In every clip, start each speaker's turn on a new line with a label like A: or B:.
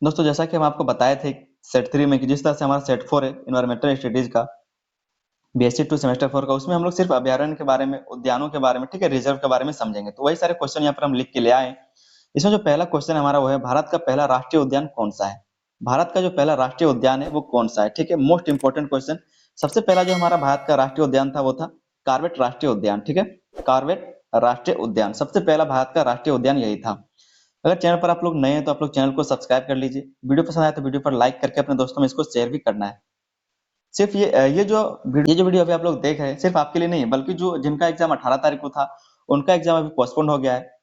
A: दोस्तों जैसा कि हम आपको बताए थे सेट 3 में कि जिस तरह से हमारा सेट 4 है इन्वायरमेंटल स्टडीज का बीएससी 2 सेमेस्टर 4 का, उसमें हम लोग सिर्फ अभ्यारण्य के बारे में, उद्यानों के बारे में, ठीक है, रिजर्व के बारे में समझेंगे। तो वही सारे क्वेश्चन यहाँ पर हम लिख के ले आए। इसमें जो पहला क्वेश्चन हमारा वो है, भारत का पहला राष्ट्रीय उद्यान कौन सा है? भारत का जो पहला राष्ट्रीय उद्यान है वो कौन सा है? ठीक है, मोस्ट इंपोर्टेंट क्वेश्चन। सबसे पहला जो हमारा भारत का राष्ट्रीय उद्यान था वो था कार्बेट राष्ट्रीय उद्यान। ठीक है, कार्बेट राष्ट्रीय उद्यान सबसे पहला भारत का राष्ट्रीय उद्यान यही था। अगर चैनल पर आप लोग नए हैं तो आप लोग चैनल को सब्सक्राइब कर लीजिए। वीडियो पसंद आए तो वीडियो पर लाइक करके अपने दोस्तों में इसको शेयर भी करना है। सिर्फ ये जो वीडियो अभी आप लोग देख रहे हैं सिर्फ आपके लिए नहीं है, बल्कि जो जिनका एग्जाम 18 तारीख को था उनका एग्जाम अभी पोस्टपोन हो गया है,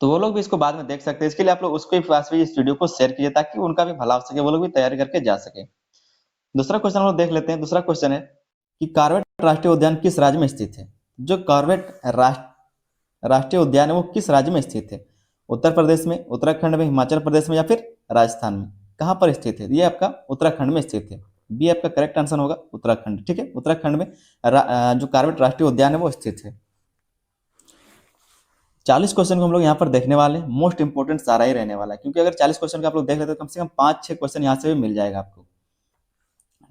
A: तो वो लोग भी इसको बाद में देख सकते हैं। इसके लिए आप लोग उसके पास भी इस वीडियो को शेयर कीजिए ताकि उनका भी भला हो सके, वो लोग भी तैयारी करके जा सके। दूसरा क्वेश्चन हम लोग देख लेते हैं। दूसरा क्वेश्चन है कि कार्बेट राष्ट्रीय उद्यान किस राज्य में स्थित है? जो कार्बेट राष्ट्रीय उद्यान है वो किस राज्य में स्थित है? उत्तर प्रदेश में, उत्तराखंड में, हिमाचल प्रदेश में या फिर राजस्थान में? कहाँ पर स्थित है? ये आपका उत्तराखंड में स्थित है। बी आपका करेक्ट आंसर होगा, उत्तराखंड। ठीक है, उत्तराखंड में जो कार्बेट राष्ट्रीय उद्यान है वो स्थित है। 40 क्वेश्चन को हम लोग यहाँ पर देखने वाले हैं। मोस्ट इंपोर्टेंट सारा ही रहने वाला है, क्योंकि अगर 40 क्वेश्चन का आप लोग देख लेते हैं तो कम से कम 5-6 क्वेश्चन यहाँ से भी मिल जाएगा आपको।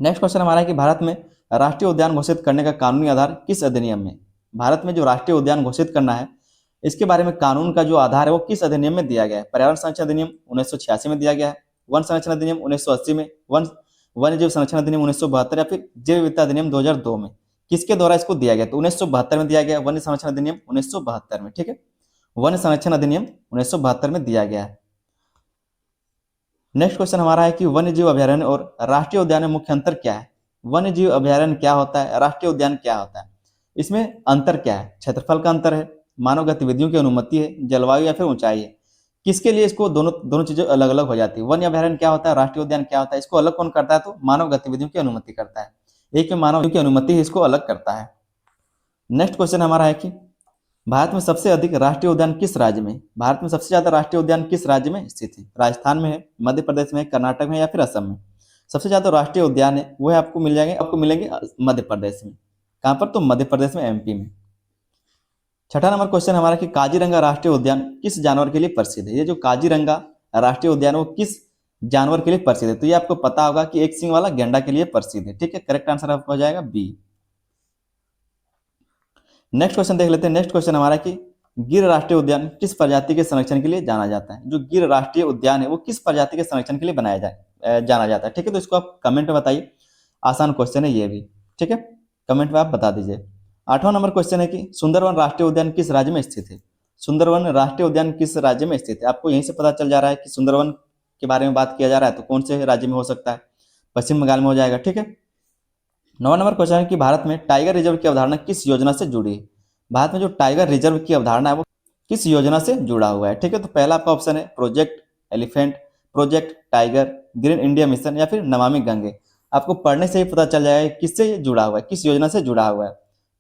A: नेक्स्ट क्वेश्चन हमारा है कि भारत में राष्ट्रीय उद्यान घोषित करने का कानूनी आधार किस अधिनियम में? भारत में जो राष्ट्रीय उद्यान घोषित करना है इसके बारे में कानून का जो आधार है वो किस अधिनियम में दिया गया है? पर्यावरण संरक्षण अधिनियम 1986 में दिया गया है, वन संरक्षण अधिनियम 1980 में, वन्य जीव संरक्षण अधिनियम 1972 या फिर जैव विविधता अधिनियम 2002 में? किसके द्वारा इसको दिया गया? तो 1972 में दिया गया, वन्य संरक्षण अधिनियम 1972 में। ठीक है, वन संरक्षण अधिनियम 1972 में दिया गया है। नेक्स्ट क्वेश्चन हमारा है कि वन्य जीव अभ्यारण्य और राष्ट्रीय उद्यान में मुख्य अंतर क्या है? वन्य जीव अभ्यारण्य क्या होता है, राष्ट्रीय उद्यान क्या होता है? इसमें अंतर क्या है? क्षेत्रफल का अंतर है, मानव गतिविधियों की अनुमति है, जलवायु या फिर ऊंचाई है? किसके लिए इसको दोनों दोनों चीजें अलग अलग हो जाती है? वन्य अभ्यारण्य क्या होता है, राष्ट्रीय उद्यान क्या होता है? इसको अलग कौन करता है? तो मानव गतिविधियों की अनुमति करता है। एक में मानव की अनुमति है, इसको अलग करता है। नेक्स्ट क्वेश्चन हमारा है कि भारत में सबसे अधिक राष्ट्रीय उद्यान किस राज्य में? भारत में सबसे ज्यादा राष्ट्रीय उद्यान किस राज्य में स्थित है? राजस्थान में है, मध्य प्रदेश में है, कर्नाटक में या फिर असम में? सबसे ज्यादा राष्ट्रीय उद्यान है वो है आपको मिलेंगे मध्य प्रदेश में। कहां पर? तो मध्य प्रदेश में, एमपी में। छठा नंबर क्वेश्चन हमारा कि काजीरंगा राष्ट्रीय उद्यान किस जानवर के लिए प्रसिद्ध है? ये जो काजीरंगा राष्ट्रीय उद्यान वो किस जानवर के लिए प्रसिद्ध है? तो ये आपको पता होगा कि एक सिंह वाला गेंडा के लिए प्रसिद्ध है। ठीक है, करेक्ट आंसर आपका हो जाएगा बी। नेक्स्ट क्वेश्चन देख लेते हैं। नेक्स्ट क्वेश्चन हमारा कि गिर राष्ट्रीय उद्यान किस प्रजाति के संरक्षण के लिए जाना जाता है? जो गिर राष्ट्रीय उद्यान है वो किस प्रजाति के संरक्षण के लिए जाना जाता है? ठीक है, तो इसको आप कमेंट में बताइए। आसान क्वेश्चन है ये भी। ठीक है, कमेंट में आप बता दीजिए। 8वां नंबर क्वेश्चन है कि सुंदरवन राष्ट्रीय उद्यान किस राज्य में स्थित है? सुंदरवन राष्ट्रीय उद्यान किस राज्य में स्थित है? आपको यहीं से पता चल जा रहा है कि सुंदरवन के बारे में बात किया जा रहा है, तो कौन से राज्य में हो सकता है? पश्चिम बंगाल में हो जाएगा। ठीक है, 9वां नंबर क्वेश्चन है कि भारत में टाइगर रिजर्व की अवधारणा किस योजना से जुड़ी है? भारत में जो टाइगर रिजर्व की अवधारणा है वो किस योजना से जुड़ा हुआ है? ठीक है, तो पहला आपका ऑप्शन है project elephant, project tiger, green India mission या फिर नमामि गंगे। आपको पढ़ने से ही पता चल जाएगा किससे जुड़ा हुआ है, किस योजना से जुड़ा हुआ है।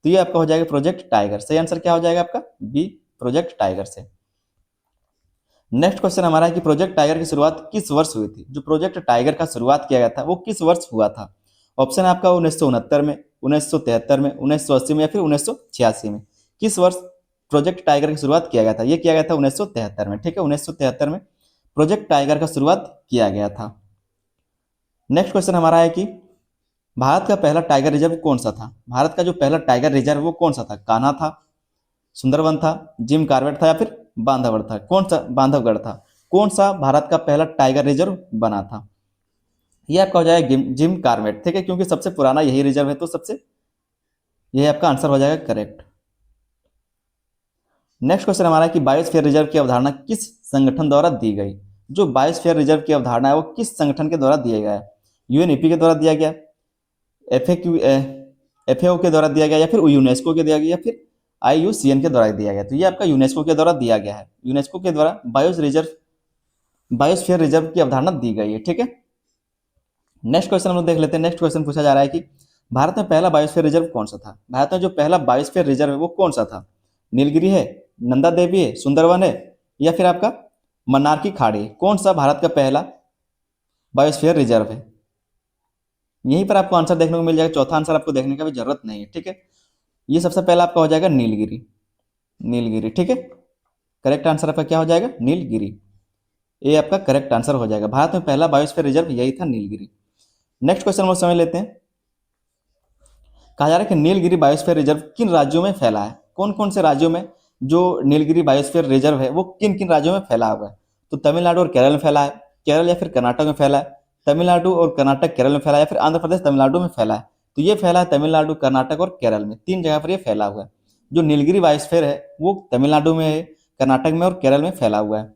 A: तो ये आपका हो जाएगा प्रोजेक्ट टाइगर। सही आंसर क्या हो जाएगा आपका? बी, प्रोजेक्ट टाइगर से। नेक्स्ट क्वेश्चन हमारा है कि प्रोजेक्ट टाइगर की शुरुआत किस वर्ष हुई थी? जो प्रोजेक्ट टाइगर का शुरुआत किया गया था वो किस वर्ष हुआ था? ऑप्शन है आपका 1969 में, 1973 में, 1980 में या फिर 1986 में? किस वर्ष प्रोजेक्ट टाइगर की शुरुआत किया गया था? ये किया गया था 1973 में। ठीक है, 1973 में प्रोजेक्ट टाइगर का शुरुआत किया गया था। नेक्स्ट क्वेश्चन हमारा है कि भारत का पहला टाइगर रिजर्व कौन सा था? भारत का जो पहला टाइगर रिजर्व वो कौन सा था? कान्हा था, सुंदरवन था, जिम कार्बेट था या फिर बांधवगढ़ था? कौन सा? बांधवगढ़ था। कौन सा भारत का पहला टाइगर रिजर्व बना था? ये आपका हो जाएगा जिम कार्बेट। ठीक है, क्योंकि सबसे पुराना यही रिजर्व है, तो सबसे यही आपका आंसर हो जाएगा करेक्ट। नेक्स्ट क्वेश्चन हमारा है कि बायोस्फीयर रिजर्व की अवधारणा किस संगठन द्वारा दी गई? जो बायोस्फीयर रिजर्व की अवधारणा है वो किस संगठन के द्वारा दिया गया है? यूएनईपी के द्वारा दिया गया, एफएओ के द्वारा दिया गया या फिर यूनेस्को के दिया गया या फिर आईयूसीएन के द्वारा दिया गया? तो ये आपका यूनेस्को के द्वारा दिया गया है। यूनेस्को के द्वारा बायोस्फीयर रिजर्व की अवधारणा दी गई है। ठीक है, नेक्स्ट क्वेश्चन हम लोग देख लेते हैं। नेक्स्ट क्वेश्चन पूछा जा रहा है कि भारत में पहला बायोस्फीयर रिजर्व कौन सा था? भारत में जो पहला बायोस्फीयर रिजर्व है वो कौन सा था? नीलगिरी है, नंदा देवी है, सुंदरवन है या फिर आपका मन्नार की खाड़ी? कौन सा भारत का पहला बायोस्फीयर रिजर्व है? यहीं पर आपको आंसर देखने को मिल जाएगा। चौथा आंसर आपको देखने का भी जरूरत नहीं है। ठीक है, ये सबसे पहला आपका हो जाएगा नीलगिरी। नीलगिरी। ठीक है, करेक्ट आंसर आपका क्या हो जाएगा? नीलगिरी। ये आपका करेक्ट आंसर हो जाएगा। भारत में पहला बायोस्फीयर रिजर्व यही था, नीलगिरी। नेक्स्ट क्वेश्चन हम लोग समझ लेते हैं। कहा जा रहा है कि नीलगिरी बायोस्फीयर रिजर्व किन राज्यों में फैला है? कौन कौन से राज्यों में जो नीलगिरी बायोस्फीयर रिजर्व है वो किन किन राज्यों में फैला हुआ है? तो तमिलनाडु और केरल में फैला है, केरल या फिर कर्नाटक में फैला है, तमिलनाडु और कर्नाटक केरल में फैला है, या फिर आंध्र प्रदेश तमिलनाडु में फैला है? तो ये फैला है तमिलनाडु, कर्नाटक और केरल में, 3 जगह पर ये फैला हुआ है। जो नीलगिरी बायोस्फीयर है वो तमिलनाडु में है, कर्नाटक में और केरल में फैला हुआ है।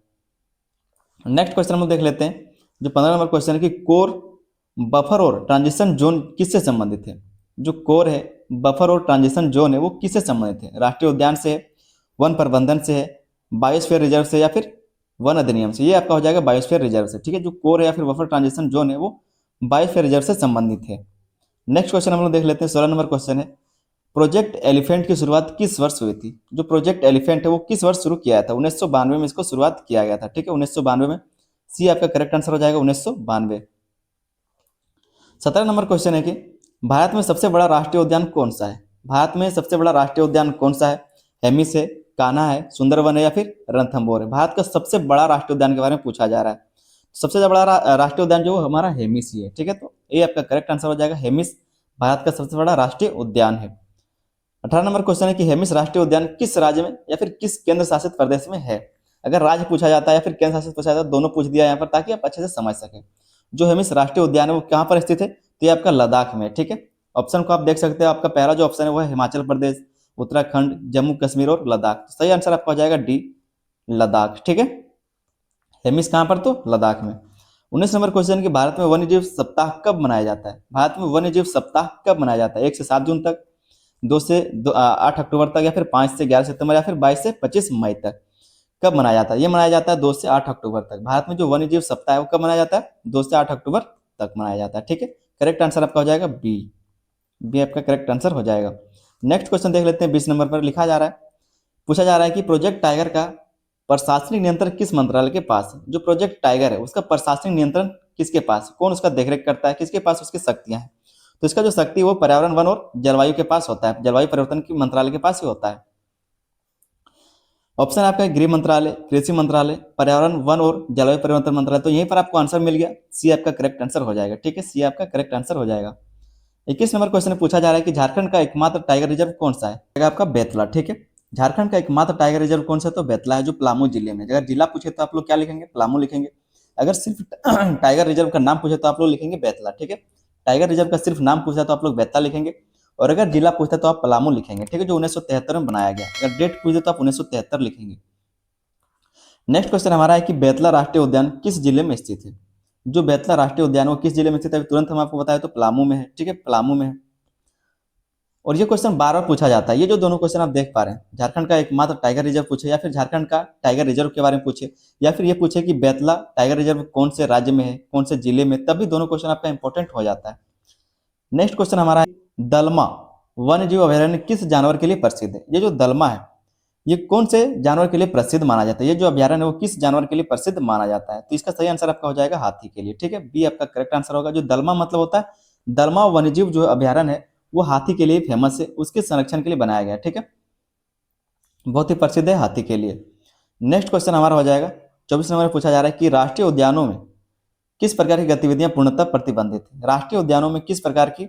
A: नेक्स्ट क्वेश्चन हम लोग देख लेते हैं। जो 15 नंबर क्वेश्चन है कि कोर, बफर और ट्रांजिशन जोन किससे संबंधित है? जो कोर है, बफर और ट्रांजिशन जोन है वो किससे संबंधित है? राष्ट्रीय उद्यान से है, वन प्रबंधन से है, बायोस्फीयर रिजर्व से, या फिर वन अधिनियम से? ये आपका हो जाएगा बायोस्फीयर रिजर्व से। ठीक है, जो कोर है या फिर बफर ट्रांजिशन जोन है वो बायोस्फीयर रिजर्व से संबंधित है। नेक्स्ट क्वेश्चन हम लोग देख लेते हैं। 16 नंबर क्वेश्चन है, प्रोजेक्ट एलिफेंट की शुरुआत किस वर्ष हुई थी? जो प्रोजेक्ट एलिफेंट है वो किस वर्ष शुरू किया था? 1992 में इसको शुरुआत किया गया था। ठीक है, 1992 में। सी आपका करेक्ट आंसर हो जाएगा, 1992। 17 नंबर क्वेश्चन है कि भारत में सबसे बड़ा राष्ट्रीय उद्यान कौन सा है? भारत में सबसे बड़ा राष्ट्रीय उद्यान कौन सा है? हेमिस है, कान्हा है, सुंदरवन है, या फिर रणथंभौर है? भारत का सबसे बड़ा राष्ट्रीय उद्यान के बारे में पूछा जा रहा है। सबसे बड़ा राष्ट्रीय उद्यान जो हमारा हेमिस ही है। ठीक है, तो ये आपका करेक्ट आंसर हो जाएगा, हेमिस भारत का सबसे बड़ा राष्ट्रीय उद्यान है। 18 नंबर क्वेश्चन है कि हेमिस राष्ट्रीय उद्यान किस राज्य में या फिर किस केंद्र शासित प्रदेश में है? अगर राज्य पूछा जाता है या फिर केंद्र शासित पूछा जाता है, दोनों पूछ दिया यहाँ पर ताकि आप अच्छे से समझ सकें। जो हेमिस राष्ट्रीय उद्यान है वो कहाँ पर स्थित है? तो ये आपका लद्दाख में। ठीक है, ऑप्शन को आप देख सकते हो। आपका पहला जो ऑप्शन है वो है हिमाचल प्रदेश, उत्तराखंड, जम्मू कश्मीर और लद्दाख। सही आंसर आपका हो जाएगा डी, लद्दाख। ठीक है, हेमिस कहाँ पर? तो लद्दाख में। 19 नंबर क्वेश्चन कि भारत में वन्यजीव सप्ताह कब मनाया जाता है? भारत में वन्यजीव सप्ताह कब मनाया जाता है? 1 से 7 जून तक, 2 से 8 अक्टूबर तक, या फिर 5 से 11 सितंबर, या फिर 22 से 25 मई तक? कब मनाया जाता है? ये मनाया जाता है 2 से 8 अक्टूबर तक। भारत में जो वन्यजीव सप्ताह है वो कब मनाया जाता है? 2 से 8 अक्टूबर तक मनाया जाता है। ठीक है, करेक्ट आंसर आपका हो जाएगा बी, बी आपका करेक्ट आंसर हो जाएगा। नेक्स्ट क्वेश्चन देख लेते हैं। 20 नंबर पर लिखा जा रहा है, पूछा जा रहा है कि प्रोजेक्ट टाइगर का प्रशासनिक नियंत्रण किस मंत्रालय के पास है? जो प्रोजेक्ट टाइगर है उसका प्रशासनिक नियंत्रण किसके पास? कौन उसका देखरेख करता है? किसके पास उसकी शक्तियां हैं? तो इसका जो शक्ति है वो पर्यावरण, वन और जलवायु के पास होता है, जलवायु परिवर्तन की मंत्रालय के पास ही होता है। ऑप्शन आपका गृह मंत्रालय, कृषि मंत्रालय, पर्यावरण, वन और जलवायु परिवर्तन मंत्रालय। तो यहीं पर आपको आंसर मिल गया, सी आपका करेक्ट आंसर हो जाएगा। ठीक है, सी आपका करेक्ट आंसर हो जाएगा। 21 नंबर क्वेश्चन में पूछा जा रहा है कि झारखंड का एकमात्र टाइगर रिजर्व कौन सा है? आपका बेतला। ठीक है, झारखंड का एकमात्र टाइगर रिजर्व कौन सा है? तो बेतला है, जो पलामू जिले में। अगर जिला पूछे तो आप लोग क्या लिखेंगे? पलामू लिखेंगे। अगर सिर्फ टाइगर रिजर्व का नाम पूछे तो आप लोग लिखेंगे बेतला। ठीक है, टाइगर रिजर्व का सिर्फ नाम पूछा तो आप लोग बेतला लिखेंगे, और अगर जिला पूछता तो आप पलामू लिखेंगे। ठीक है, जो 1973 में बनाया गया। अगर डेट पूछे तो आप 1973 लिखेंगे। नेक्स्ट क्वेश्चन हमारा है कि बेतला राष्ट्रीय उद्यान किस जिले में स्थित है? जो बेतला राष्ट्रीय उद्यान वो किस जिले में स्थित है? तुरंत हम आपको बताएं तो पलामू में है। ठीक है, पलामू में है। और ये क्वेश्चन बार बार पूछा जाता है। ये जो दोनों क्वेश्चन आप देख पा रहे हैं, झारखंड का एकमात्र टाइगर रिजर्व पूछे, या फिर झारखंड का टाइगर रिजर्व के बारे में पूछे, या फिर ये पूछे कि बेतला टाइगर रिजर्व कौन से राज्य में है, कौन से जिले में, तब भी दोनों क्वेश्चन आपका इंपॉर्टेंट हो जाता है। नेक्स्ट क्वेश्चन हमारा है, दलमा वन्य जीव अभयारण्य किस जानवर के लिए प्रसिद्ध है? ये जो दलमा है ये कौन से जानवर के लिए प्रसिद्ध माना जाता है? ये जो अभयारण्य है वो किस जानवर के लिए प्रसिद्ध माना जाता है? तो इसका सही आंसर आपका हो जाएगा हाथी के लिए। ठीक है, बी आपका करेक्ट आंसर होगा। जो दलमा मतलब होता है, दलमा वन्यजीव जो अभयारण्य है वो हाथी के लिए फेमस है, उसके संरक्षण के लिए बनाया गया। ठीक है, बहुत ही प्रसिद्ध है हाथी के लिए। नेक्स्ट क्वेश्चन हमारा हो जाएगा 24 नंबर में पूछा जा रहा है कि राष्ट्रीय उद्यानों में किस प्रकार की गतिविधियां पूर्णतः प्रतिबंधित है? राष्ट्रीय उद्यानों में किस प्रकार की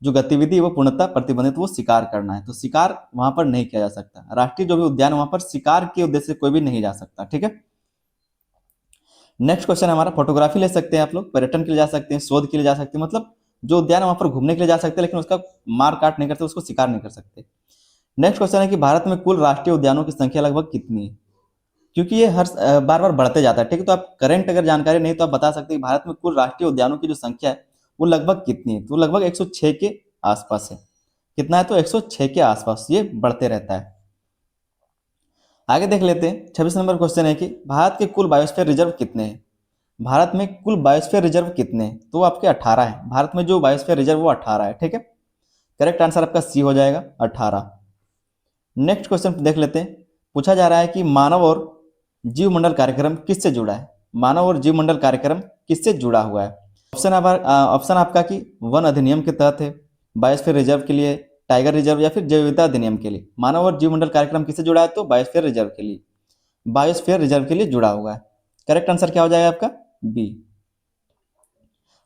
A: जो गतिविधि है वो पूर्णतः प्रतिबंधित? वो शिकार करना है, तो शिकार वहां पर नहीं किया जा सकता। राष्ट्रीय जो भी उद्यान वहां पर शिकार के उद्देश्य से कोई भी नहीं जा सकता। ठीक है, नेक्स्ट क्वेश्चन हमारा, फोटोग्राफी ले सकते हैं आप लोग, पर्यटन के लिए जा सकते हैं, शोध के लिए जा सकते हैं, मतलब जो उद्यान वहां पर घूमने के लिए जा सकते हैं, लेकिन उसका मार काट नहीं करते, उसको शिकार नहीं कर सकते। नेक्स्ट क्वेश्चन है कि भारत में कुल राष्ट्रीय उद्यानों की संख्या लगभग कितनी है? क्योंकि ये हर बार बार बढ़ते जाता है। ठीक है, तो आप करंट अगर जानकारी नहीं तो आप बता सकते हैं भारत में कुल राष्ट्रीय उद्यानों की जो संख्या है वो लगभग कितनी है? तो लगभग 106 के आसपास है। कितना है? तो 106 के आसपास, ये बढ़ते रहता है। आगे देख लेते हैं। 26 नंबर क्वेश्चन है कि भारत के कुल बायोस्फीयर रिजर्व कितने हैं? भारत में कुल बायोस्फीयर रिजर्व कितने हैं? तो आपके 18 है। भारत में जो बायोस्फीयर रिजर्व वो 18 है। ठीक है, करेक्ट आंसर आपका सी हो जाएगा, 18। नेक्स्ट क्वेश्चन देख लेते हैं। पूछा जा रहा है कि मानव और जीवमंडल कार्यक्रम किससे जुड़ा है? मानव और जीवमंडल कार्यक्रम किससे जुड़ा हुआ है? ऑप्शन आपका कि वन अधिनियम के तहत है, बायोस्फीयर रिजर्व के लिए, टाइगर रिजर्व, या फिर जैव विविधता अधिनियम के लिए। मानव और जीवमंडल कार्यक्रम किससे जुड़ा है? तो बायोस्फीयर रिजर्व के लिए, बायोस्फीयर रिजर्व के लिए जुड़ा हुआ है। करेक्ट आंसर क्या हो जाएगा आपका? बी।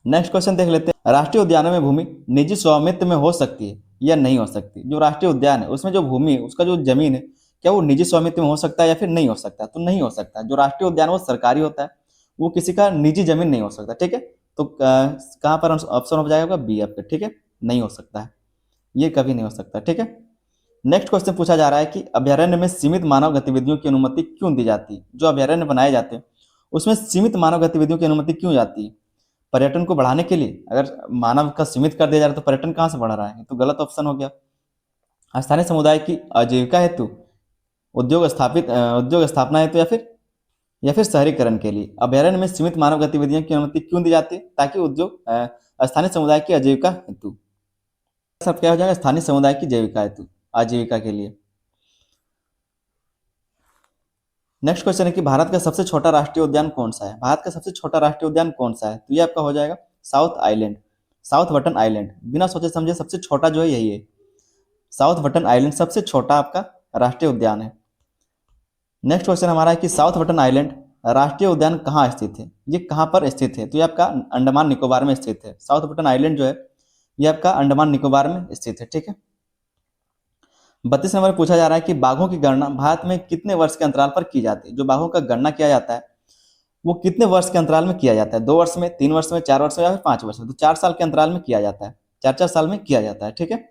A: नेक्स्ट क्वेश्चन देख लेते हैं, राष्ट्रीय उद्यानों में भूमि निजी स्वामित्व में हो सकती है या नहीं हो सकती? जो राष्ट्रीय उद्यान है उसमें जो भूमि है, उसका जो जमीन है, क्या वो निजी स्वामित्व में हो सकता है या फिर नहीं हो सकता? तो नहीं हो सकता। जो राष्ट्रीय उद्यान है वो सरकारी होता है, वो किसी का निजी जमीन नहीं हो सकता। ठीक है, तो कहाँ पर ऑप्शन हो जाएगा? बी आपका। ठीक है, नहीं हो सकता है, ये कभी नहीं हो सकता। ठीक है, नेक्स्ट क्वेश्चन पूछा जा रहा है कि अभ्यारण्य में सीमित मानव गतिविधियों की अनुमति क्यों दी जाती है? जो अभ्यारण्य बनाए जाते हैं उसमें सीमित मानव गतिविधियों की अनुमति क्यों जाती है? पर्यटन को बढ़ाने के लिए? अगर मानव का सीमित कर दिया जा रहा है तो पर्यटन कहाँ से बढ़ रहा है? तो गलत ऑप्शन हो गया। स्थानीय समुदाय की आजीविका हेतु, उद्योग स्थापना हेतु, या फिर शहरीकरण के लिए अभ्यारण्य में सीमित मानव गतिविधियों की अनुमति क्यों दी जाती है? ताकि स्थानीय समुदाय की आजीविका हेतु। सब क्या हो जाएगा? स्थानीय समुदाय की जैविका हेतु, आजीविका के लिए। नेक्स्ट क्वेश्चन है कि भारत का सबसे छोटा राष्ट्रीय उद्यान कौन सा है? भारत का सबसे छोटा राष्ट्रीय उद्यान कौन सा है? तो ये आपका हो जाएगा साउथ बटन आइलैंड। बिना सोचे समझे सबसे छोटा जो है यही है, साउथ बटन आइलैंड सबसे छोटा आपका राष्ट्रीय उद्यान है। नेक्स्ट क्वेश्चन हमारा है कि साउथ बटन आइलैंड राष्ट्रीय उद्यान कहाँ स्थित है? ये कहाँ पर स्थित है? तो ये आपका अंडमान निकोबार में स्थित है। साउथ बटन आइलैंड जो है ये आपका अंडमान निकोबार में स्थित है। ठीक है, 32 नंबर पूछा जा रहा है कि बाघों की गणना भारत में कितने वर्ष के अंतराल पर की जाती है? जो बाघों का गणना किया जाता है वो कितने वर्ष के अंतराल में किया जाता है? 2 वर्ष में, 3 वर्ष में, 4 वर्ष में या फिर 5 वर्ष में? तो 4 साल के अंतराल में किया जाता है, 4 साल में किया जाता है। ठीक है,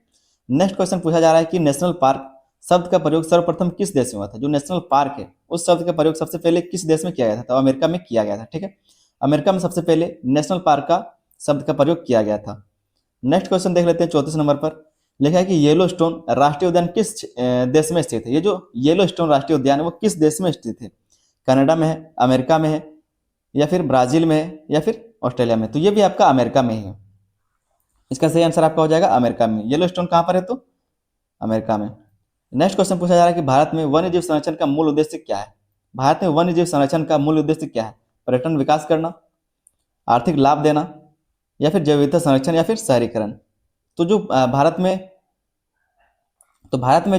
A: नेक्स्ट क्वेश्चन पूछा जा रहा है कि नेशनल पार्क शब्द का प्रयोग सर्वप्रथम किस देश में हुआ था? जो नेशनल पार्क है उस शब्द का प्रयोग सबसे पहले किस देश में किया गया था? तो अमेरिका में किया गया था। ठीक है, अमेरिका में सबसे पहले नेशनल पार्क का शब्द का प्रयोग किया गया था। नेक्स्ट क्वेश्चन देख लेते हैं 34 नंबर पर। लिखा है कि येलो स्टोन राष्ट्रीय उद्यान किस देश में स्थित है? ये जो येलो स्टोन राष्ट्रीय उद्यान है वो किस देश में स्थित है? कनाडा में है, अमेरिका में है, या फिर ब्राजील में है, या फिर ऑस्ट्रेलिया में? तो ये भी आपका अमेरिका में ही है। इसका सही आंसर आपका हो जाएगा अमेरिका में। येलो स्टोन कहाँ पर है? तो अमेरिका में। नेक्स्ट क्वेश्चन पूछा जा रहा है कि भारत में वन्य जीव संरक्षण का मूल उद्देश्य क्या है? भारत में वन्य जीव संरक्षण का मूल उद्देश्य क्या है? पर्यटन विकास करना, आर्थिक लाभ देना, या फिर जैव विविधता संरक्षण, या फिर शहरीकरण? तो जो भारत में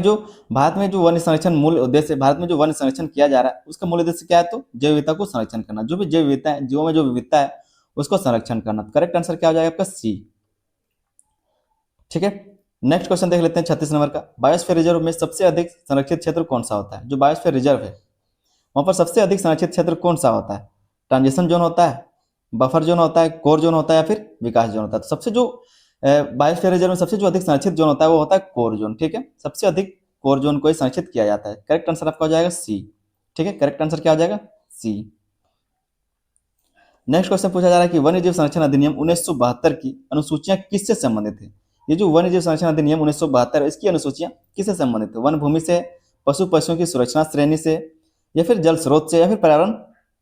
A: जो वन्य संरक्षण मूल उद्देश्य, भारत में जो वन्य संरक्षण किया जा रहा है उसका मूल उद्देश्य क्या है? तो जैव विविधता को संरक्षण करना। जो भी जैव विविधता है, जीवों में जो विविधता है उसको संरक्षण करना। करेक्ट आंसर क्या हो जाएगा आपका? सी। ठीक है, नेक्स्ट क्वेश्चन देख लेते हैं 36 नंबर का। बायोस्फीयर रिजर्व में सबसे अधिक संरक्षित क्षेत्र कौन सा होता है? जो बायोस्फीयर रिजर्व है वहां पर सबसे अधिक संरक्षित क्षेत्र कौन सा होता है? ट्रांजिशन जोन होता है, बफर जोन होता है, कोर जोन होता है, या फिर विकास जोन होता है? तो सबसे जो बायोस्फीयर रिजर्व में सबसे जो अधिक संरक्षित जोन होता है वो होता है कोर जोन। ठीक है, सबसे अधिक कोर जोन को ही संरक्षित किया जाता है। करेक्ट आंसर आपका हो जाएगा सी। ठीक है, करेक्ट आंसर क्या हो जाएगा? सी। नेक्स्ट क्वेश्चन पूछा जा रहा है कि वन्य जीव संरक्षण अधिनियम 1972 की अनुसूचियां किससे संबंधित है? ये जो वन्य जीव संरक्षण अधिनियम 1972 इसकी अनुसूचियां किससे संबंधित है? वन भूमि से, पशु पक्षियों की सुरक्षा श्रेणी से, या फिर जल स्रोत से, या फिर पर्यावरण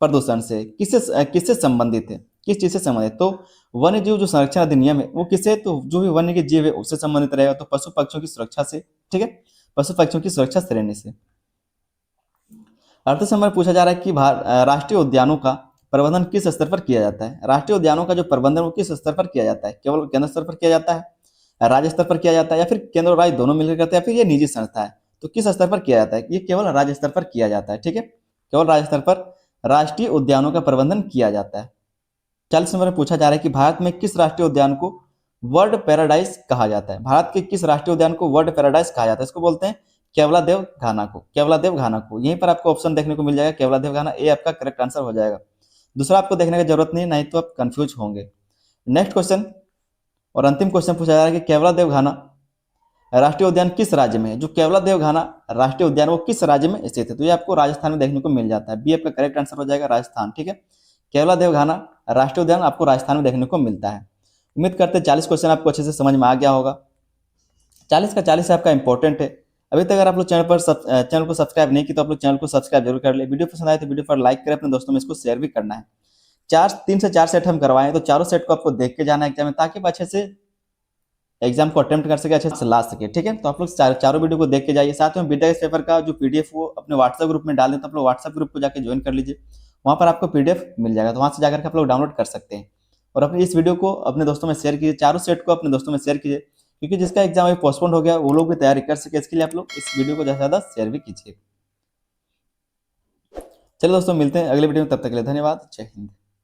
A: प्रदूषण से? किससे संबंधित है? किस चीज से संबंधित? तो वन्य जीव जो संरक्षण अधिनियम है वो किससे? तो जो भी वन्य के जीव है उससे संबंधित रहेगा। तो पशु पक्षियों की सुरक्षा से। ठीक है, पशु पक्षियों की सुरक्षा श्रेणी से। 38 नंबर पूछा जा रहा है कि राष्ट्रीय उद्यानों का प्रबंधन किस स्तर पर किया जाता है? राष्ट्रीय उद्यानों का जो प्रबंधन वो किस स्तर पर किया जाता है? केवल केंद्र स्तर पर किया जाता है, राज्य स्तर पर किया जाता है, या फिर केंद्र और राज्य दोनों मिलकर करते हैं, या फिर ये निजी संस्था है? तो किस स्तर पर किया जाता है? ये केवल राज्य स्तर पर किया जाता है। ठीक है, केवल राज्य स्तर पर राष्ट्रीय उद्यानों का प्रबंधन किया जाता है। 40 नंबर में पूछा जा रहा है कि भारत में किस राष्ट्रीय उद्यान को वर्ल्ड पैराडाइज कहा जाता है? भारत के किस राष्ट्रीय उद्यान को वर्ल्ड पैराडाइज कहा जाता है? इसको बोलते हैं केवलादेव घाना को। केवलादेव घाना को, यहीं पर आपको ऑप्शन देखने को मिल जाएगा केवलादेव घाना। ए आपका करेक्ट आंसर हो जाएगा। दूसरा आपको देखने की जरूरत नहीं तो आप कंफ्यूज होंगे। नेक्स्ट क्वेश्चन और अंतिम क्वेश्चन पूछा जा रहा है कि केवलादेव घाना राष्ट्रीय उद्यान किस राज्य में है? जो केवलादेव घाना राष्ट्रीय उद्यान वो किस राज्य में स्थित है? तो ये आपको राजस्थान में देखने को मिल जाता है। बी आपका करेक्ट आंसर हो जाएगा राजस्थान। ठीक है, केवलादेव घाना राष्ट्रीय उद्यान आपको राजस्थान में देखने को मिलता है। उम्मीद करते हैं 40 क्वेश्चन आपको अच्छे से समझ में आ गया होगा। 40 का 40 आपका इंपॉर्टेंट है। अभी तक अगर आप लोग चैनल को सब्सक्राइब नहीं किया तो आप लोग चैनल को सब्सक्राइब जरूर कर ले। वीडियो पसंद आए तो वीडियो पर लाइक करें, अपने दोस्तों में इसको शेयर भी करना है। 3 से 4 सेट हम करवाएं तो चारों सेट को आपको देख के जाना है एग्जाम में, ताकि आप अच्छे से एग्जाम को अटेम्प्ट कर सके, अच्छे से ला सके। ठीक है, तो आप लोग चारों वीडियो को देख के जाइए। साथ में बीटेक पेपर का जो पीडीएफ वो अपने व्हाट्सएप ग्रुप में डाल दें, तो आप लोग व्हाट्सएप ग्रुप को जाकर ज्वाइन कर लीजिए। वहाँ पर आपको पीडीएफ मिल जाएगा, तो वहाँ से जाकर आप लोग डाउनलोड कर सकते हैं। और अपने इस वीडियो को अपने दोस्तों में शेयर कीजिए, चारों सेट को अपने दोस्तों में शेयर कीजिए, क्योंकि जिसका एग्जाम अभी पोस्टपोन हो गया वो लोग भी तैयारी कर सके। इसके लिए आप लोग इस वीडियो को ज़्यादा से ज़्यादा शेयर भी कीजिए। चलो दोस्तों, मिलते हैं अगले वीडियो में, तब तक के लिए धन्यवाद। जय हिंद।